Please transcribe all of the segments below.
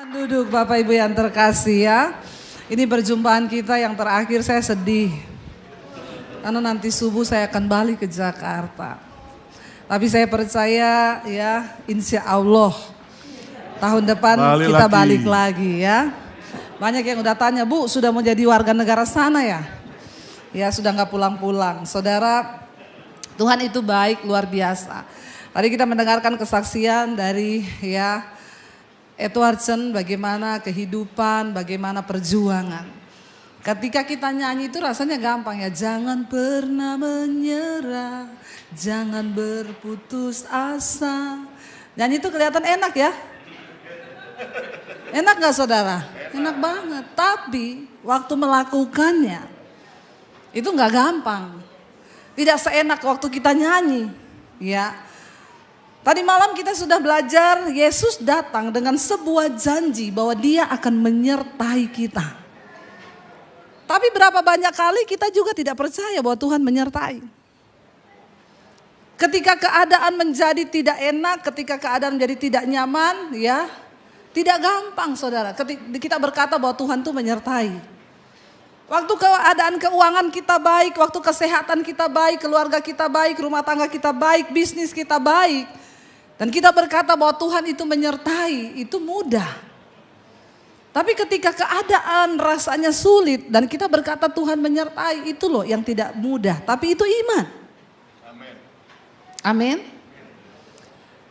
Duduk Bapak Ibu yang terkasih ya. Ini perjumpaan kita yang terakhir, saya sedih. Karena nanti subuh saya akan balik ke Jakarta. Tapi saya percaya ya, insya Allah tahun depan kita balik lagi ya. Banyak yang udah tanya, Bu sudah mau jadi warga negara sana ya? Ya sudah gak pulang-pulang. Saudara, Tuhan itu baik luar biasa. Tadi kita mendengarkan kesaksian dari ya Edwardson, bagaimana kehidupan, bagaimana perjuangan. Ketika kita nyanyi itu rasanya gampang ya. Jangan pernah menyerah, jangan berputus asa. Nyanyi itu kelihatan enak ya. Enak gak saudara? Enak banget. Tapi waktu melakukannya itu gak gampang. Tidak seenak waktu kita nyanyi ya. Tadi malam kita sudah belajar, Yesus datang dengan sebuah janji bahwa Dia akan menyertai kita. Tapi berapa banyak kali kita juga tidak percaya bahwa Tuhan menyertai. Ketika keadaan menjadi tidak enak, ketika keadaan menjadi tidak nyaman, ya tidak gampang saudara. Kita berkata bahwa Tuhan itu menyertai. Waktu keadaan keuangan kita baik, waktu kesehatan kita baik, keluarga kita baik, rumah tangga kita baik, bisnis kita baik. Dan kita berkata bahwa Tuhan itu menyertai, itu mudah. Tapi ketika keadaan rasanya sulit dan kita berkata Tuhan menyertai, itu loh yang tidak mudah. Tapi itu iman. Amin. Amin.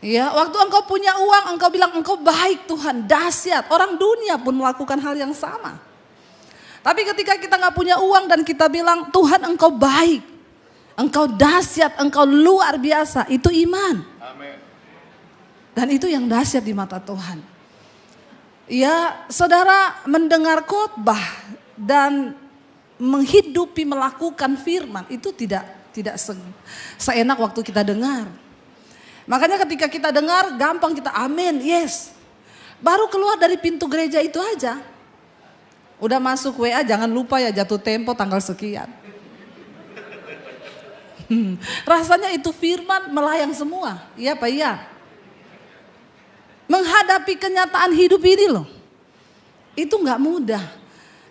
Ya, waktu engkau punya uang, engkau bilang engkau baik Tuhan, dahsyat. Orang dunia pun melakukan hal yang sama. Tapi ketika kita gak punya uang dan kita bilang Tuhan engkau baik, engkau dahsyat, engkau luar biasa, itu iman. Amin. Dan itu yang dahsyat di mata Tuhan. Ya, saudara mendengar khotbah dan menghidupi melakukan firman itu tidak seenak waktu kita dengar. Makanya ketika kita dengar gampang kita amin, yes. Baru keluar dari pintu gereja itu aja. Udah masuk WA jangan lupa ya jatuh tempo tanggal sekian. Rasanya itu firman melayang semua. Iya Pak, iya. Menghadapi kenyataan hidup ini loh, itu gak mudah.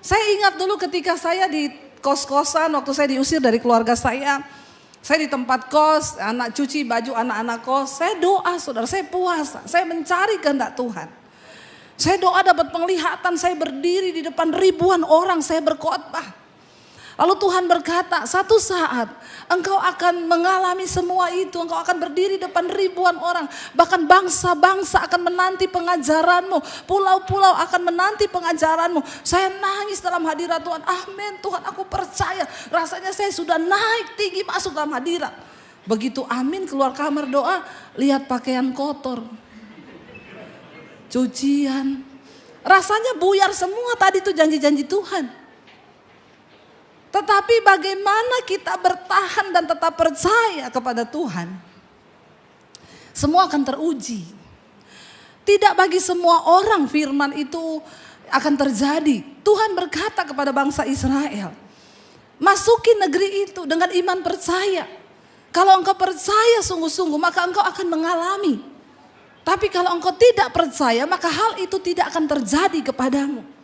Saya ingat dulu ketika saya di kos-kosan, waktu saya diusir dari keluarga saya di tempat kos, anak cuci baju anak-anak kos, saya doa saudara, saya puasa, saya mencari kehendak Tuhan. Saya doa dapat penglihatan, saya berdiri di depan ribuan orang, saya berkhotbah. Lalu Tuhan berkata, satu saat engkau akan mengalami semua itu. Engkau akan berdiri depan ribuan orang. Bahkan bangsa-bangsa akan menanti pengajaranmu. Pulau-pulau akan menanti pengajaranmu. Saya nangis dalam hadirat Tuhan. Amin Tuhan, aku percaya. Rasanya saya sudah naik tinggi masuk dalam hadirat. Begitu amin keluar kamar doa, lihat pakaian kotor. Cucian. Rasanya buyar semua tadi itu janji-janji Tuhan. Tetapi bagaimana kita bertahan dan tetap percaya kepada Tuhan? Semua akan teruji. Tidak bagi semua orang firman itu akan terjadi. Tuhan berkata kepada bangsa Israel, masuki negeri itu dengan iman percaya. Kalau engkau percaya sungguh-sungguh maka engkau akan mengalami. Tapi kalau engkau tidak percaya maka hal itu tidak akan terjadi kepadamu.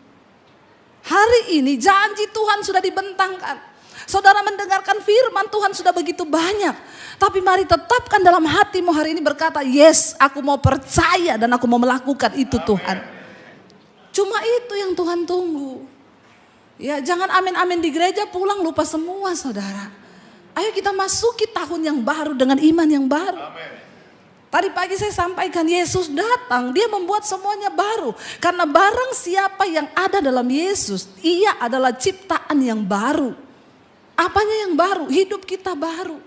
Hari ini janji Tuhan sudah dibentangkan. Saudara mendengarkan firman Tuhan sudah begitu banyak. Tapi mari tetapkan dalam hatimu hari ini berkata, yes aku mau percaya dan aku mau melakukan itu Tuhan. Cuma itu yang Tuhan tunggu. Ya, jangan amin-amin di gereja pulang lupa semua saudara. Ayo kita masuki tahun yang baru dengan iman yang baru. Amin. Tadi pagi saya sampaikan Yesus datang, Dia membuat semuanya baru. Karena barang siapa yang ada dalam Yesus, Ia adalah ciptaan yang baru. Apanya yang baru? Hidup kita baru.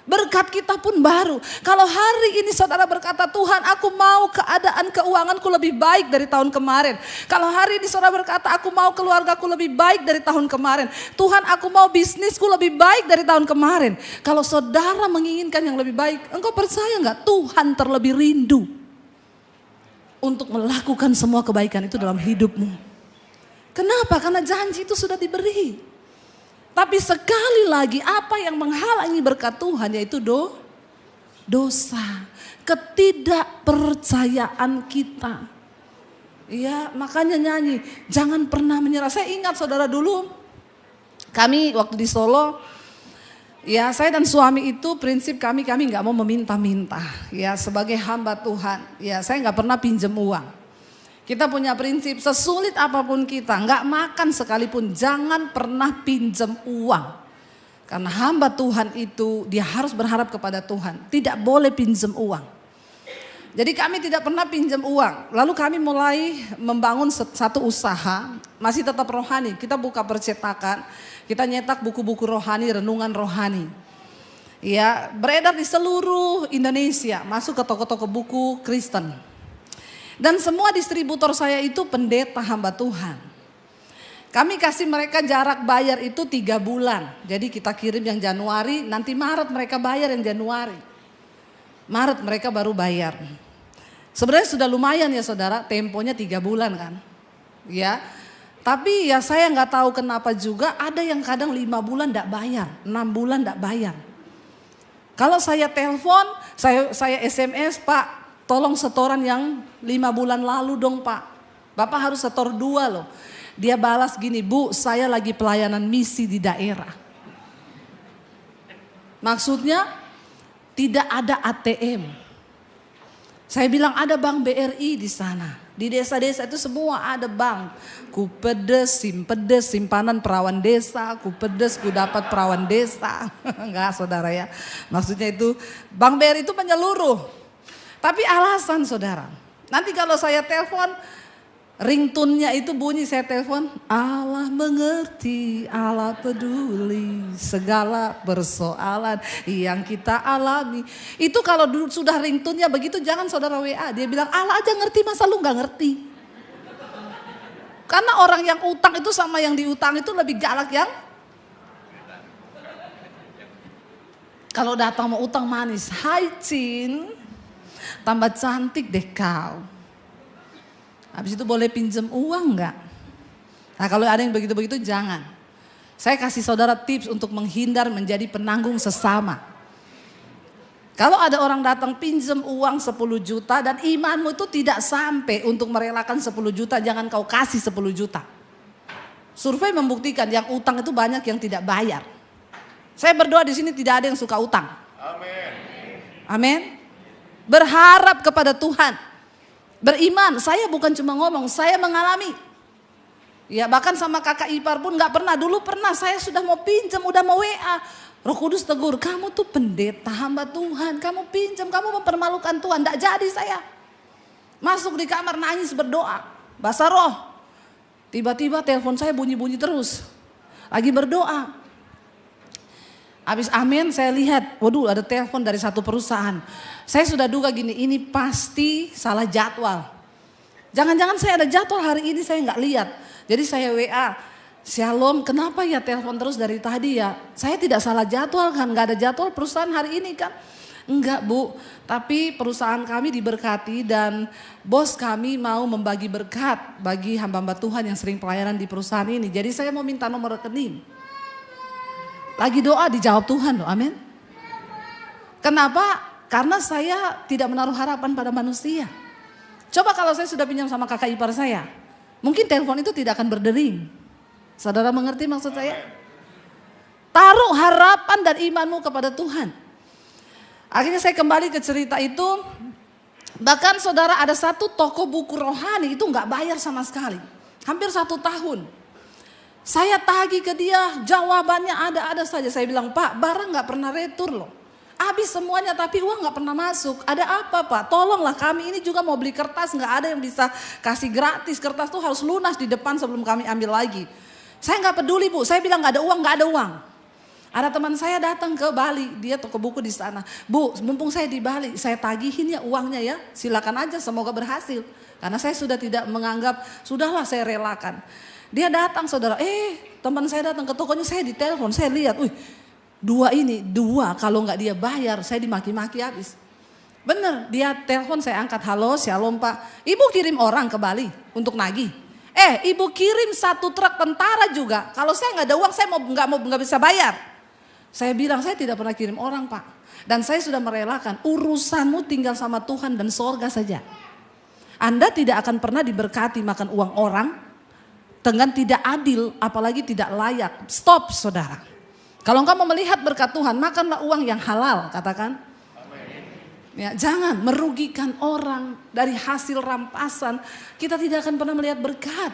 Berkat kita pun baru. Kalau hari ini saudara berkata, Tuhan aku mau keadaan keuanganku lebih baik dari tahun kemarin. Kalau hari ini saudara berkata, aku mau keluargaku lebih baik dari tahun kemarin. Tuhan aku mau bisnisku lebih baik dari tahun kemarin. Kalau saudara menginginkan yang lebih baik, engkau percaya gak Tuhan terlebih rindu untuk melakukan semua kebaikan itu dalam hidupmu. Kenapa? Karena janji itu sudah diberi. Tapi sekali lagi apa yang menghalangi berkat Tuhan yaitu dosa, ketidakpercayaan kita. Iya, makanya nyanyi, jangan pernah menyerah. Saya ingat saudara dulu, kami waktu di Solo, ya saya dan suami itu prinsip kami nggak mau meminta-minta. Ya sebagai hamba Tuhan, ya saya nggak pernah pinjam uang. Kita punya prinsip sesulit apapun kita, nggak makan sekalipun jangan pernah pinjam uang. Karena hamba Tuhan itu dia harus berharap kepada Tuhan, tidak boleh pinjam uang. Jadi kami tidak pernah pinjam uang. Lalu kami mulai membangun satu usaha, masih tetap rohani. Kita buka percetakan, kita nyetak buku-buku rohani, renungan rohani. Ya, beredar di seluruh Indonesia, masuk ke toko-toko buku Kristen. Dan semua distributor saya itu pendeta hamba Tuhan. Kami kasih mereka jarak bayar itu 3 bulan. Jadi kita kirim yang Januari, nanti Maret mereka bayar yang Januari. Maret mereka baru bayar. Sebenarnya sudah lumayan ya saudara, temponya 3 bulan kan. Ya, tapi ya saya nggak tahu kenapa juga ada yang kadang 5 bulan nggak bayar, 6 bulan nggak bayar. Kalau saya telepon, saya SMS, Pak, tolong setoran yang 5 bulan lalu dong Pak. Bapak harus setor 2 loh. Dia balas gini, Bu, saya lagi pelayanan misi di daerah. Maksudnya tidak ada ATM. Saya bilang ada bank BRI di sana. Di desa-desa itu semua ada bank. Kupedes, Simpedes, simpanan perawan desa. Kupedes, ku dapat perawan desa. Enggak saudara ya. Maksudnya itu bank BRI itu menyeluruh. Tapi alasan saudara. Nanti kalau saya telepon, ringtone-nya itu bunyi saya telepon, Allah mengerti, Allah peduli segala persoalan yang kita alami. Itu kalau sudah ringtone-nya begitu jangan saudara WA. Dia bilang Allah aja ngerti masa lu gak ngerti. Karena orang yang utang itu sama yang diutang itu lebih galak yang. Kalau datang mau utang manis, hai Cin, tambah cantik deh kau. Habis itu boleh pinjam uang enggak? Nah kalau ada yang begitu-begitu jangan. Saya kasih saudara tips untuk menghindar menjadi penanggung sesama. Kalau ada orang datang pinjam uang 10 juta dan imanmu itu tidak sampai untuk merelakan 10 juta, jangan kau kasih 10 juta. Survei membuktikan yang utang itu banyak yang tidak bayar. Saya berdoa di sini tidak ada yang suka utang. Amin. Amin. Berharap kepada Tuhan. Beriman, saya bukan cuma ngomong, saya mengalami. Ya bahkan sama kakak ipar pun gak pernah, dulu pernah saya sudah mau pinjam, udah mau WA. Roh Kudus tegur, kamu tuh pendeta hamba Tuhan, kamu pinjam, kamu mempermalukan Tuhan. Gak jadi saya. Masuk di kamar nangis berdoa, bahasa roh. Tiba-tiba telepon saya bunyi-bunyi terus. Lagi berdoa. Habis amin saya lihat, waduh ada telepon dari satu perusahaan. Saya sudah duga gini, ini pasti salah jadwal. Jangan-jangan saya ada jadwal hari ini saya nggak lihat. Jadi saya WA, Shalom kenapa ya telepon terus dari tadi ya. Saya tidak salah jadwal kan, nggak ada jadwal perusahaan hari ini kan. Enggak Bu, tapi perusahaan kami diberkati dan bos kami mau membagi berkat bagi hamba-hamba Tuhan yang sering pelayanan di perusahaan ini. Jadi saya mau minta nomor rekening. Lagi doa dijawab Tuhan loh, amin. Kenapa? Karena saya tidak menaruh harapan pada manusia. Coba kalau saya sudah pinjam sama kakak ipar saya, mungkin telepon itu tidak akan berdering. Saudara mengerti maksud saya? Taruh harapan dan imanmu kepada Tuhan. Akhirnya saya kembali ke cerita itu. Bahkan saudara ada satu toko buku rohani itu gak bayar sama sekali. Hampir 1 tahun. Saya tagih ke dia, jawabannya ada-ada saja. Saya bilang, Pak barang gak pernah retur loh. Habis semuanya tapi uang gak pernah masuk. Ada apa Pak? Tolonglah kami ini juga mau beli kertas. Gak ada yang bisa kasih gratis. Kertas tuh harus lunas di depan sebelum kami ambil lagi. Saya gak peduli Bu. Saya bilang gak ada uang. Ada teman saya datang ke Bali. Dia toko buku di sana. Bu mumpung saya di Bali. Saya tagihin ya uangnya ya. Silakan aja semoga berhasil. Karena saya sudah tidak menganggap. Sudahlah saya relakan. Dia datang saudara. Teman saya datang ke tokonya. Saya ditelepon. Saya lihat. Dua kalau nggak dia bayar saya dimaki-maki habis. Bener dia telepon saya angkat, halo Shalom Pak. Ibu kirim orang ke Bali untuk nagih. Ibu kirim 1 truk tentara juga. Kalau saya nggak ada uang saya nggak bisa bayar. Saya bilang saya tidak pernah kirim orang Pak. Dan saya sudah merelakan urusanmu tinggal sama Tuhan dan sorga saja. Anda tidak akan pernah diberkati makan uang orang dengan tidak adil, apalagi tidak layak. Stop saudara. Kalau engkau mau melihat berkat Tuhan, makanlah uang yang halal, katakan. Ya, jangan merugikan orang dari hasil rampasan. Kita tidak akan pernah melihat berkat.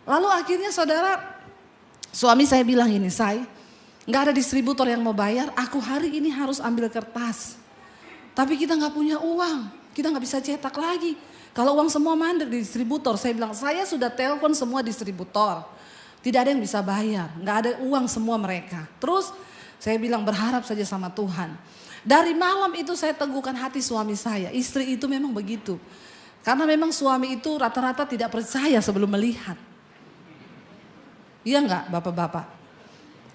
Lalu akhirnya saudara, suami saya bilang ini, nggak ada distributor yang mau bayar, aku hari ini harus ambil kertas. Tapi kita nggak punya uang, kita nggak bisa cetak lagi. Kalau uang semua mandek di distributor, saya bilang saya sudah telepon semua distributor. Tidak ada yang bisa bayar, nggak ada uang semua mereka. Terus saya bilang berharap saja sama Tuhan. Dari malam itu saya teguhkan hati suami saya, istri itu memang begitu. Karena memang suami itu rata-rata tidak percaya sebelum melihat. Iya nggak bapak-bapak?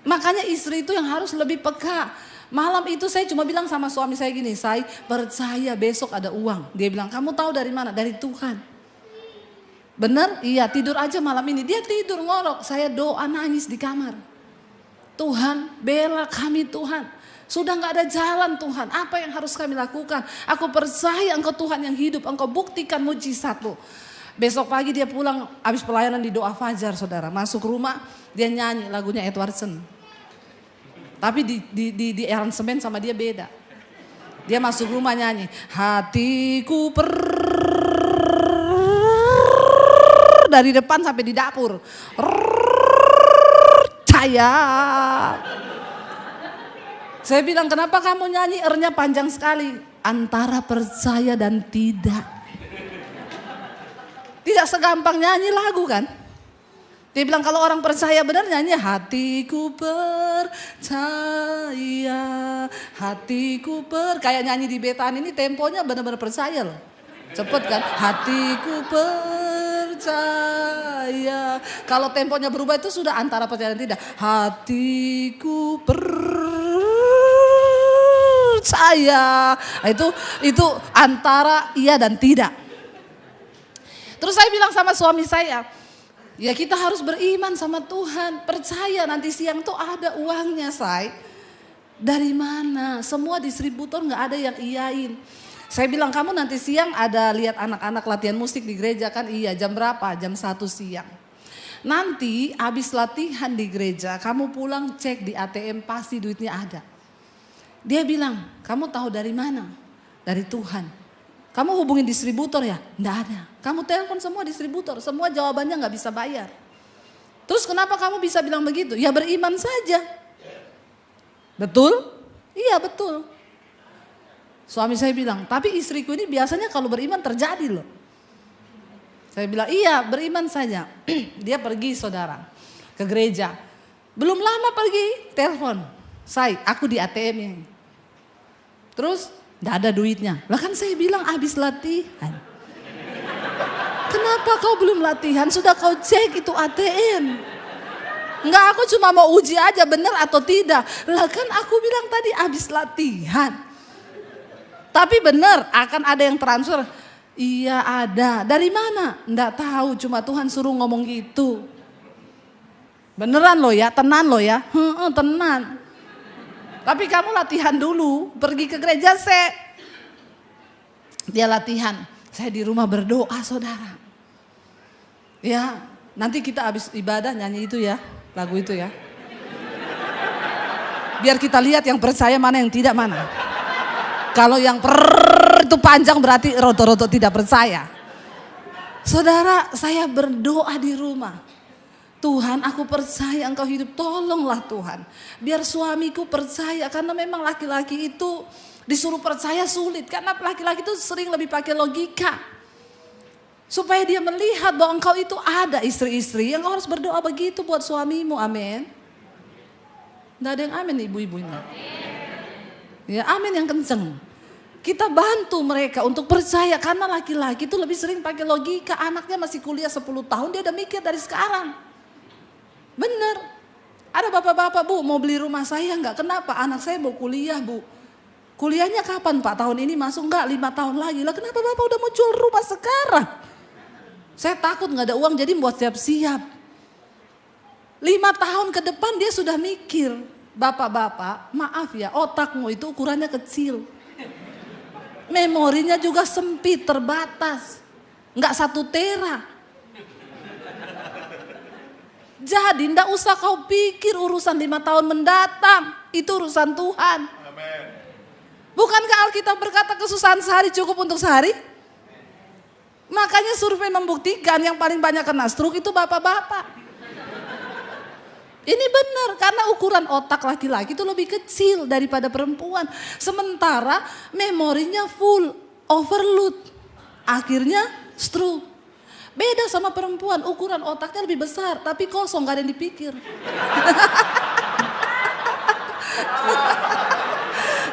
Makanya istri itu yang harus lebih peka. Malam itu saya cuma bilang sama suami saya gini, saya percaya besok ada uang. Dia bilang, kamu tahu dari mana? Dari Tuhan. Benar? Iya, tidur aja malam ini. Dia tidur ngorok, saya doa nangis di kamar. Tuhan, bela kami Tuhan. Sudah gak ada jalan Tuhan, apa yang harus kami lakukan? Aku percaya Engkau Tuhan yang hidup, Engkau buktikan mujizat-Mu. Besok pagi dia pulang, habis pelayanan di doa fajar saudara. Masuk rumah, dia nyanyi lagunya Edwardson. Tapi di aransemen sama dia beda. Dia masuk rumah nyanyi. Hatiku dari depan sampai di dapur. Saya bilang kenapa kamu nyanyi R-nya panjang sekali. Antara percaya dan tidak. Tidak segampang nyanyi lagu kan. Dia bilang kalau orang percaya benar nyanyi hatiku percaya, kayak nyanyi di Betaan ini temponya benar-benar percaya loh. Cepet kan? Hatiku percaya. Kalau temponya berubah itu sudah antara percaya dan tidak. Hatiku percaya. Itu antara iya dan tidak. Terus saya bilang sama suami saya, ya kita harus beriman sama Tuhan, percaya nanti siang tuh ada uangnya say. Dari mana? Semua distributor gak ada yang iyain. Saya bilang kamu nanti siang ada lihat anak-anak latihan musik di gereja kan? Iya, jam berapa? Jam 1 siang. Nanti habis latihan di gereja kamu pulang cek di ATM pasti duitnya ada. Dia bilang kamu tahu dari mana? Dari Tuhan. Kamu hubungin distributor ya? Nggak ada. Kamu telepon semua distributor, semua jawabannya nggak bisa bayar. Terus kenapa kamu bisa bilang begitu? Ya beriman saja. Betul? Iya betul. Suami saya bilang, tapi istriku ini biasanya kalau beriman terjadi loh. Saya bilang, iya beriman saja. Dia pergi saudara ke gereja. Belum lama pergi, telepon. Aku di ATM ini. Terus, gak ada duitnya. Lah kan saya bilang habis latihan. Kenapa kau belum latihan? Sudah kau cek itu ATM. Enggak, aku cuma mau uji aja benar atau tidak. Lah kan aku bilang tadi habis latihan. Tapi benar akan ada yang transfer. Iya ada. Dari mana? Enggak tahu, cuma Tuhan suruh ngomong gitu. Beneran loh ya, tenan loh ya. Tenan. Tapi kamu latihan dulu, pergi ke gereja dia latihan. Saya di rumah berdoa saudara. Ya, nanti kita habis ibadah nyanyi itu ya, lagu itu ya. Biar kita lihat yang percaya mana yang tidak mana. Kalau yang itu panjang berarti roto-roto tidak percaya. Saudara, saya berdoa di rumah. Tuhan, aku percaya Engkau hidup, tolonglah Tuhan. Biar suamiku percaya, karena memang laki-laki itu disuruh percaya sulit. Karena laki-laki itu sering lebih pakai logika. Supaya dia melihat bahwa Engkau itu ada istri-istri yang harus berdoa begitu buat suamimu, amin. Nggak ada yang amin ibu-ibu ini. Ya amin yang kenceng. Kita bantu mereka untuk percaya, karena laki-laki itu lebih sering pakai logika. Anaknya masih kuliah 10 tahun, dia udah mikir dari sekarang. Bener, ada bapak-bapak bu mau beli rumah saya enggak, kenapa? Anak saya mau kuliah bu. Kuliahnya kapan Pak? Tahun ini masuk enggak? 5 tahun lagi. Lah kenapa bapak udah mau jual rumah sekarang? Saya takut nggak ada uang jadi buat siap-siap. 5 tahun ke depan dia sudah mikir. Bapak-bapak maaf ya, otakmu itu ukurannya kecil. Memorinya juga sempit, terbatas. Enggak 1 tera. Jadi enggak usah kau pikir urusan 5 tahun mendatang. Itu urusan Tuhan. Amen. Bukankah Alkitab berkata kesusahan sehari cukup untuk sehari? Makanya survei membuktikan yang paling banyak kena stroke itu bapak-bapak. Ini benar, karena ukuran otak laki-laki itu lebih kecil daripada perempuan. Sementara memorinya full, overload. Akhirnya stroke. Beda sama perempuan, ukuran otaknya lebih besar, tapi kosong, gak ada yang dipikir.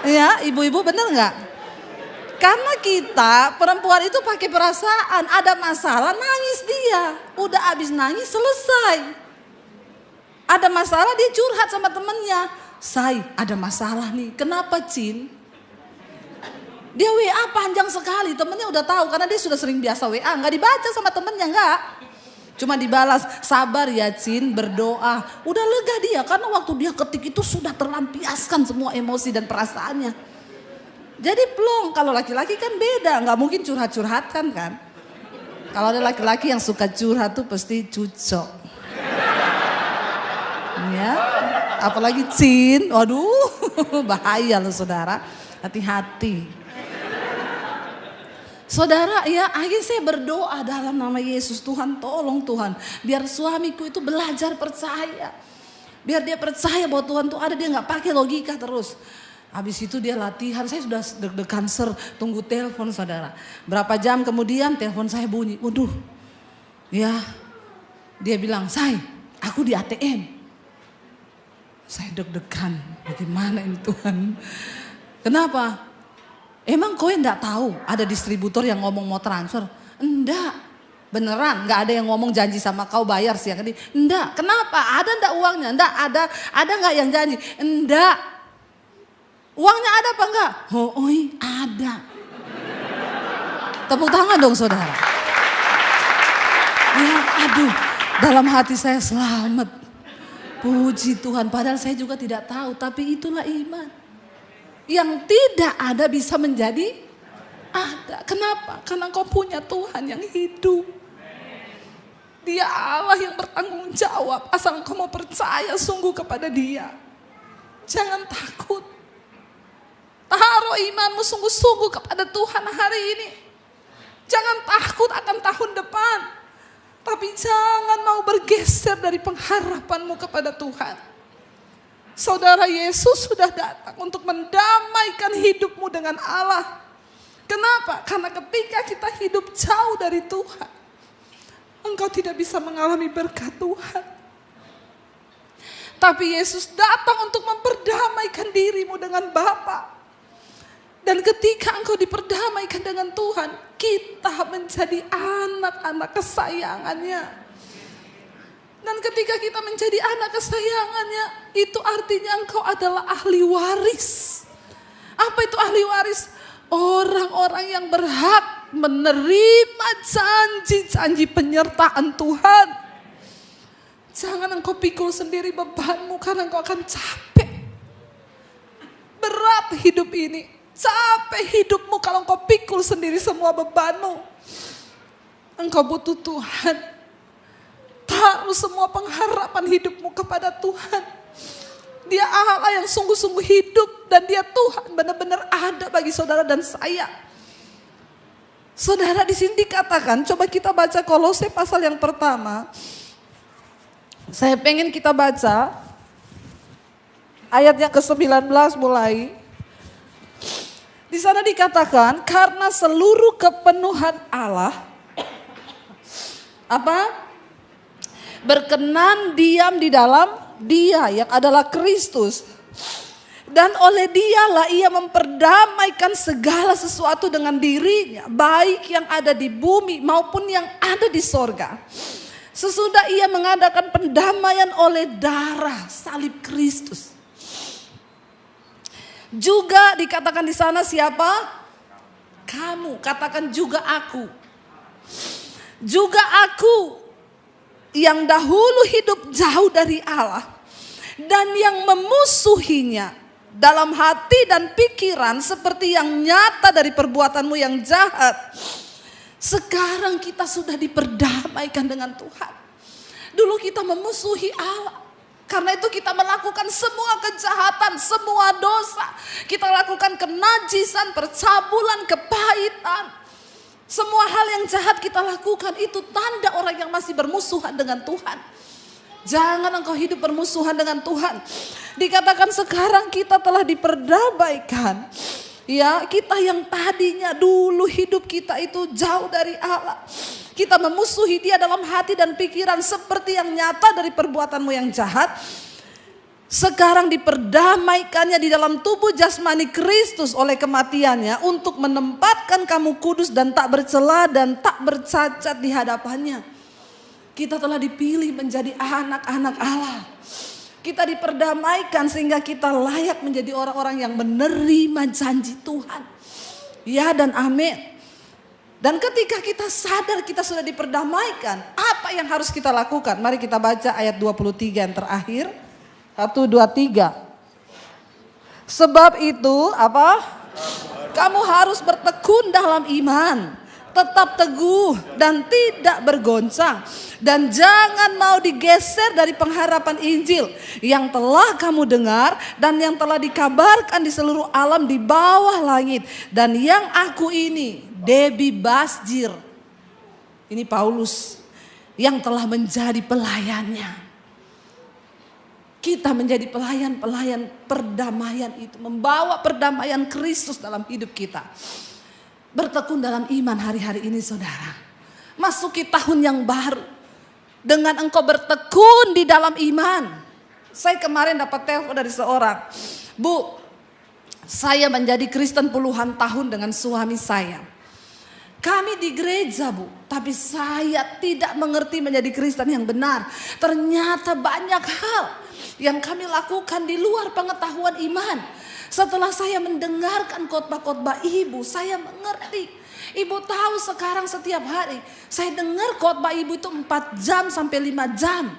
Ya, ibu-ibu bener gak? Karena kita, perempuan itu pakai perasaan, ada masalah nangis dia. Udah habis nangis selesai. Ada masalah dia curhat sama temennya. Say, ada masalah nih. Kenapa, Cin? Dia WA panjang sekali. Temennya udah tahu karena dia sudah sering biasa WA. Nggak dibaca sama temennya, nggak. Cuma dibalas, sabar ya Cin, berdoa. Udah lega dia karena waktu dia ketik itu sudah terlampiaskan semua emosi dan perasaannya. Jadi plong, kalau laki-laki kan beda. Nggak mungkin curhat-curhatan kan. Kalau ada laki-laki yang suka curhat tuh pasti cucok. Ya, apalagi Cin, waduh bahaya loh saudara, hati-hati. Saudara ya, akhirnya saya berdoa dalam nama Yesus, Tuhan tolong Tuhan, biar suamiku itu belajar percaya. Biar dia percaya bahwa Tuhan tuh ada, dia gak pakai logika terus. Habis itu dia latihan, saya sudah deg-degan tunggu telepon saudara. Berapa jam kemudian telepon saya bunyi, waduh ya, dia bilang, Say, aku di ATM. Saya deg-degan, bagaimana ini Tuhan? Kenapa? Emang kau enggak tahu ada distributor yang ngomong mau transfer? Enggak, beneran enggak ada yang ngomong janji sama kau bayar siang ini. Enggak, kenapa? Ada enggak uangnya? Enggak, ada enggak yang janji? Enggak. Uangnya ada apa enggak? Oh, ada. Tepuk tangan dong saudara. Ya aduh, dalam hati saya selamat. Puji Tuhan, padahal saya juga tidak tahu, tapi itulah iman. Yang tidak ada bisa menjadi ada. Kenapa? Karena kau punya Tuhan yang hidup. Dia Allah yang bertanggung jawab, asal kau mau percaya sungguh kepada Dia. Jangan takut. Taruh imanmu sungguh-sungguh kepada Tuhan hari ini. Jangan takut akan tahun depan. Tapi jangan mau bergeser dari pengharapanmu kepada Tuhan. Saudara, Yesus sudah datang untuk mendamaikan hidupmu dengan Allah. Kenapa? Karena ketika kita hidup jauh dari Tuhan, engkau tidak bisa mengalami berkat Tuhan. Tapi Yesus datang untuk memperdamaikan dirimu dengan Bapa. Dan ketika engkau diperdamaikan dengan Tuhan, kita menjadi anak-anak kesayangannya. Dan ketika kita menjadi anak kesayangannya, itu artinya engkau adalah ahli waris. Apa itu ahli waris? Orang-orang yang berhak menerima janji-janji penyertaan Tuhan. Jangan engkau pikul sendiri bebanmu karena engkau akan capek. Berat hidup ini. Capek hidupmu kalau engkau pikul sendiri semua bebanmu. Engkau butuh Tuhan. Taruh semua pengharapan hidupmu kepada Tuhan. Dia Allah yang sungguh-sungguh hidup. Dan Dia Tuhan benar-benar ada bagi saudara dan saya. Saudara, di sini dikatakan, coba kita baca Kolose pasal yang pertama. Saya pengen kita baca ayat yang ke-19 mulai. Di sana dikatakan karena seluruh kepenuhan Allah berkenan diam di dalam Dia yang adalah Kristus, dan oleh Dialah Ia memperdamaikan segala sesuatu dengan dirinya, baik yang ada di bumi maupun yang ada di sorga. Sesudah Ia mengadakan pendamaian oleh darah salib Kristus. Juga dikatakan di sana siapa? Kamu, katakan juga aku. Juga aku yang dahulu hidup jauh dari Allah dan yang memusuhinya dalam hati dan pikiran seperti yang nyata dari perbuatanmu yang jahat. Sekarang kita sudah diperdamaikan dengan Tuhan. Dulu kita memusuhi Allah. Karena itu kita melakukan semua kejahatan, semua dosa. Kita lakukan kenajisan, percabulan, kepahitan. Semua hal yang jahat kita lakukan itu tanda orang yang masih bermusuhan dengan Tuhan. Jangan engkau hidup bermusuhan dengan Tuhan. Dikatakan sekarang kita telah diperdamaikan. Ya, kita yang tadinya dulu hidup kita itu jauh dari Allah. Kita memusuhi Dia dalam hati dan pikiran seperti yang nyata dari perbuatanmu yang jahat. Sekarang diperdamaikannya di dalam tubuh jasmani Kristus oleh kematiannya untuk menempatkan kamu kudus dan tak bercela dan tak bercacat di hadapannya. Kita telah dipilih menjadi anak-anak Allah. Kita diperdamaikan sehingga kita layak menjadi orang-orang yang menerima janji Tuhan. Ya dan amin. Dan ketika kita sadar kita sudah diperdamaikan, apa yang harus kita lakukan? Mari kita baca ayat 23 yang terakhir. 1, 2, 3. Sebab itu apa? Kamu harus bertekun dalam iman. Tetap teguh dan tidak bergoncang. Dan jangan mau digeser dari pengharapan Injil yang telah kamu dengar dan yang telah dikabarkan di seluruh alam di bawah langit. Dan yang aku ini, Debbie Basjir, ini Paulus yang telah menjadi pelayannya. Kita menjadi pelayan-pelayan perdamaian itu, membawa perdamaian Kristus dalam hidup kita. Bertekun dalam iman hari-hari ini saudara. Masuki tahun yang baru. Dengan engkau bertekun di dalam iman. Saya kemarin dapat telepon dari seorang. Bu, saya menjadi Kristen puluhan tahun dengan suami saya. Kami di gereja bu, tapi saya tidak mengerti menjadi Kristen yang benar. Ternyata banyak hal yang kami lakukan di luar pengetahuan iman. Setelah saya mendengarkan khotbah-khotbah ibu, saya mengerti. Ibu tahu sekarang setiap hari saya dengar khotbah ibu itu 4 jam sampai 5 jam.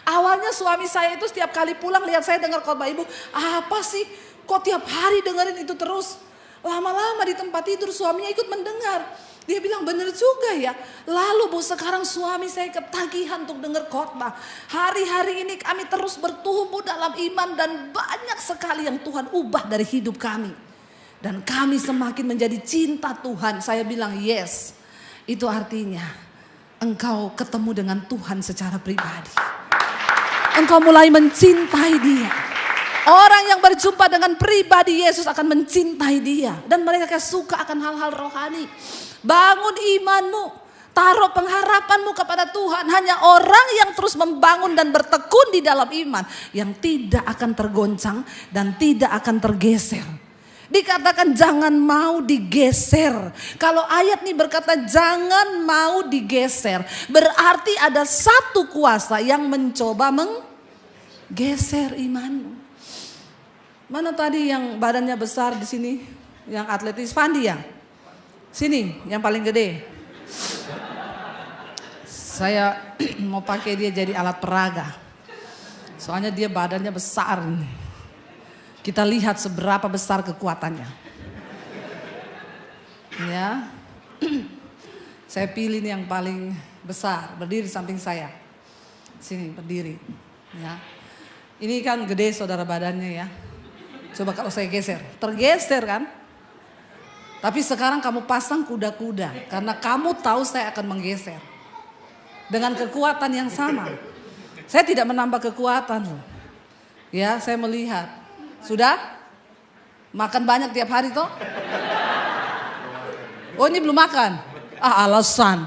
Awalnya suami saya itu setiap kali pulang lihat saya dengar khotbah ibu, apa sih kok tiap hari dengerin itu terus. Lama-lama di tempat tidur suaminya ikut mendengar. Dia bilang benar juga ya. Lalu bu sekarang suami saya ketagihan untuk dengar khotbah. Hari-hari ini kami terus bertumbuh dalam iman dan banyak sekali yang Tuhan ubah dari hidup kami. Dan kami semakin menjadi cinta Tuhan. Saya bilang yes. Itu artinya engkau ketemu dengan Tuhan secara pribadi. Engkau mulai mencintai Dia. Orang yang berjumpa dengan pribadi Yesus akan mencintai Dia. Dan mereka suka akan hal-hal rohani. Bangun imanmu. Taruh pengharapanmu kepada Tuhan. Hanya orang yang terus membangun dan bertekun di dalam iman. Yang tidak akan tergoncang dan tidak akan tergeser. Dikatakan jangan mau digeser. Kalau ayat ini berkata jangan mau digeser. Berarti ada satu kuasa yang mencoba menggeser imanmu. Mana tadi yang badannya besar di sini? Yang atletis, Fandi ya? Sini, yang paling gede. Saya mau pakai dia jadi alat peraga. Soalnya dia badannya besar. Kita lihat seberapa besar kekuatannya. Ya. Saya pilih ini yang paling besar, berdiri samping saya. Sini, berdiri. Ya. Ini kan gede saudara badannya ya. Coba kalau saya geser, tergeser kan? Tapi sekarang kamu pasang kuda-kuda karena kamu tahu saya akan menggeser. Dengan kekuatan yang sama. Saya tidak menambah kekuatan loh. Ya, saya melihat. Sudah? Makan banyak tiap hari toh? Oh, ini belum makan. Ah, alasan.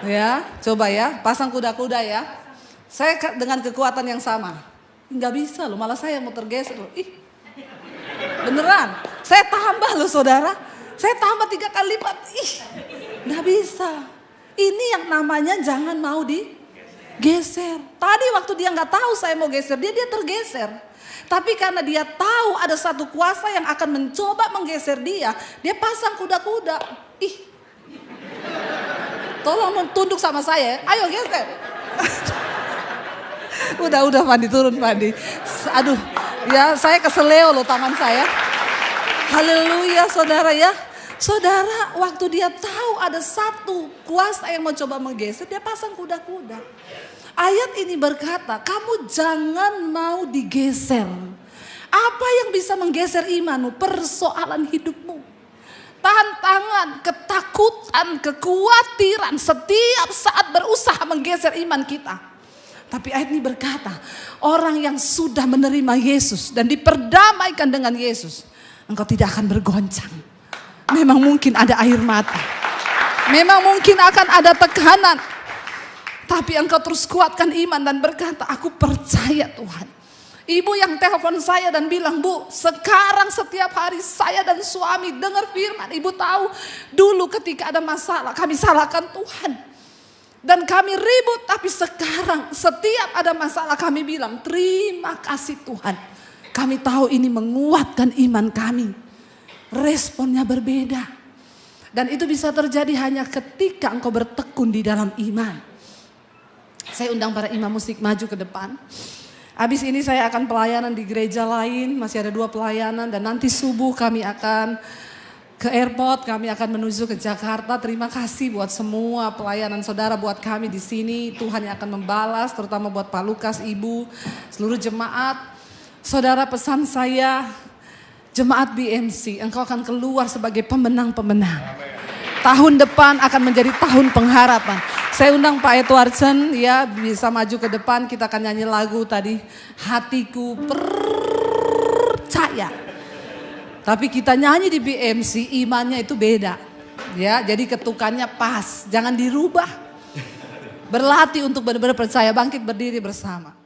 Ya, coba ya, pasang kuda-kuda ya. Saya dengan kekuatan yang sama. Nggak bisa loh, malah saya mau tergeser loh. Ih, beneran. Saya tambah loh saudara. Saya tambah 3 kali lipat. Ih, nggak bisa. Ini yang namanya jangan mau digeser. Tadi waktu dia nggak tahu saya mau geser, dia tergeser. Tapi karena dia tahu ada satu kuasa yang akan mencoba menggeser dia pasang kuda-kuda. Ih, tolong tunduk sama saya. Ayo geser. Udah Pandi turun Pandi. Aduh, ya saya keseleo loh tangan saya. Haleluya saudara ya. Saudara, waktu dia tahu ada satu kuasa yang mau coba menggeser, dia pasang kuda-kuda. Ayat ini berkata, kamu jangan mau digeser. Apa yang bisa menggeser imanmu? Persoalan hidupmu. Tantangan, ketakutan, kekhawatiran setiap saat berusaha menggeser iman kita. Tapi ayat ini berkata, orang yang sudah menerima Yesus dan diperdamaikan dengan Yesus, engkau tidak akan bergoncang. Memang mungkin ada air mata. Memang mungkin akan ada tekanan. Tapi engkau terus kuatkan iman dan berkata, aku percaya Tuhan. Ibu yang telepon saya dan bilang, Bu, sekarang setiap hari saya dan suami dengar firman. Ibu tahu dulu ketika ada masalah kami salahkan Tuhan. Dan kami ribut, tapi sekarang setiap ada masalah kami bilang, terima kasih Tuhan. Kami tahu ini menguatkan iman kami. Responnya berbeda. Dan itu bisa terjadi hanya ketika engkau bertekun di dalam iman. Saya undang para imam musik maju ke depan. Habis ini saya akan pelayanan di gereja lain. Masih ada 2 pelayanan. Dan nanti subuh kami akan ke airport. Kami akan menuju ke Jakarta. Terima kasih buat semua pelayanan saudara buat kami di sini. Tuhan yang akan membalas. Terutama buat Pak Lukas, Ibu, seluruh jemaat. Saudara, pesan saya, jemaat BMC, engkau akan keluar sebagai pemenang-pemenang. Tahun depan akan menjadi tahun pengharapan. Saya undang Pak Edwardson, ya, bisa maju ke depan. Kita akan nyanyi lagu tadi, Hatiku Percaya. Tapi kita nyanyi di BMC, imannya itu beda. Ya, jadi ketukannya pas, jangan dirubah. Berlatih untuk benar-benar percaya. Bangkit berdiri bersama.